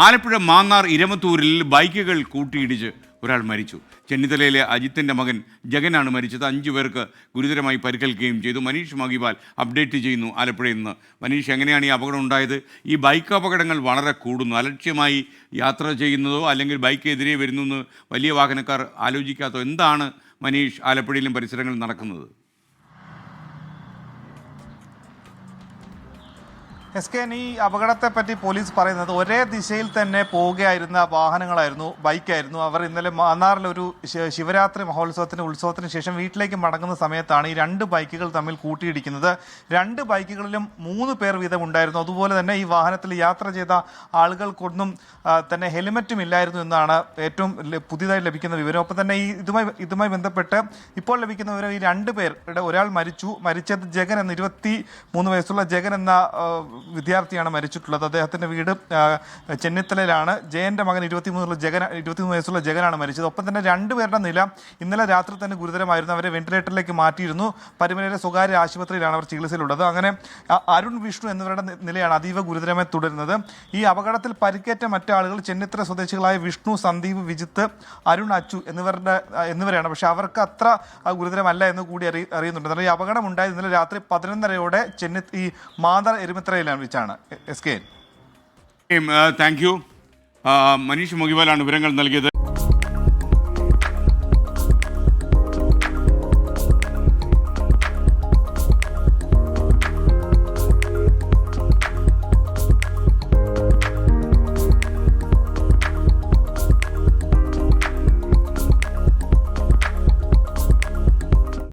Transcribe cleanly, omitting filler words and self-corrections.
ആലപ്പുഴ മാന്നാർ ഇരമത്തൂരിൽ ബൈക്കുകൾ കൂട്ടിയിടിച്ച് ഒരാൾ മരിച്ചു. ചെന്നിത്തലയിലെ അജിത്തിൻ്റെ മകൻ ജഗനാണ് മരിച്ചത്. 5 പേർക്ക് ഗുരുതരമായി പരിക്കേൽക്കുകയും ചെയ്തു. മനീഷ് മഹിപാൽ അപ്ഡേറ്റ് ചെയ്യുന്നു ആലപ്പുഴയിൽ നിന്ന്. മനീഷ്, എങ്ങനെയാണ് ഈ അപകടം ഉണ്ടായത്? ഈ ബൈക്ക് അപകടങ്ങൾ വളരെ കൂടുന്നു. അലക്ഷ്യമായി യാത്ര ചെയ്യുന്നതോ അല്ലെങ്കിൽ ബൈക്ക് എതിരെ വരുന്നെന്ന് വലിയ വാഹനക്കാർ ആലോചിക്കാത്തോ എന്താണ് മനീഷ് ആലപ്പുഴയിലും പരിസരങ്ങളിൽ നടക്കുന്നത്? ഈ അപകടത്തെപ്പറ്റി പോലീസ് പറയുന്നത് ഒരേ ദിശയിൽ തന്നെ പോവുകയായിരുന്ന വാഹനങ്ങളായിരുന്നു, ബൈക്കായിരുന്നു. അവർ ഇന്നലെ മാന്നാറിലൊരു ശിവരാത്രി ഉത്സവത്തിന് ശേഷം വീട്ടിലേക്ക് മടങ്ങുന്ന സമയത്താണ് ഈ 2 ബൈക്കുകൾ തമ്മിൽ കൂട്ടിയിടിക്കുന്നത്. 2 ബൈക്കുകളിലും 3 പേർ വീതം ഉണ്ടായിരുന്നു. അതുപോലെ തന്നെ ഈ വാഹനത്തിൽ യാത്ര ചെയ്ത ആളുകൾക്കൊന്നും തന്നെ ഹെൽമറ്റും ഇല്ലായിരുന്നു എന്നാണ് ഏറ്റവും പുതിയതായി ലഭിക്കുന്ന വിവരം. ഒപ്പം തന്നെ ഇതുമായി ബന്ധപ്പെട്ട് ഇപ്പോൾ ലഭിക്കുന്ന വിവരം ഈ 2 പേരുടെ ഒരാൾ മരിച്ചത് ജഗൻ എന്ന 23 വയസ്സുള്ള ജഗൻ എന്ന വിദ്യാർത്ഥിയാണ് മരിച്ചിട്ടുള്ളത്. അദ്ദേഹത്തിൻ്റെ വീട് ചെന്നിത്തലയിലാണ്. ജയൻ്റെ മകൻ 23 വയസ്സുള്ള ജഗനാണ് മരിച്ചത്. ഒപ്പം തന്നെ 2 പേരുടെ നില ഇന്നലെ രാത്രി തന്നെ ഗുരുതരമായിരുന്നു. അവരെ വെന്റിലേറ്ററിലേക്ക് മാറ്റിയിരുന്നു. പരുമലയിലെ സ്വകാര്യ ആശുപത്രിയിലാണ് അവർ ചികിത്സയിലുള്ളത്. അങ്ങനെ അരുൺ, വിഷ്ണു എന്നിവരുടെ നിലയാണ് അതീവ ഗുരുതരമായി തുടരുന്നത്. ഈ അപകടത്തിൽ പരിക്കേറ്റ മറ്റാളുകൾ ചെന്നിത്തല സ്വദേശികളായ വിഷ്ണു, സന്ദീപ്, വിജിത്ത്, അരുൺ, അച്ചു എന്നിവരാണ്. പക്ഷേ അവർക്ക് അത്ര ഗുരുതരമല്ല എന്ന് കൂടി അറിയുന്നുണ്ട്. ഈ അപകടം ഉണ്ടായത് ഇന്നലെ രാത്രി 11:30-ഓടെ ഈ മാന്നാർ എരുമത്തറയിലാണ് വെച്ചാണ്. Thank you. മനീഷ് മഹിപാലാണ് വിവരങ്ങൾ നൽകിയത്.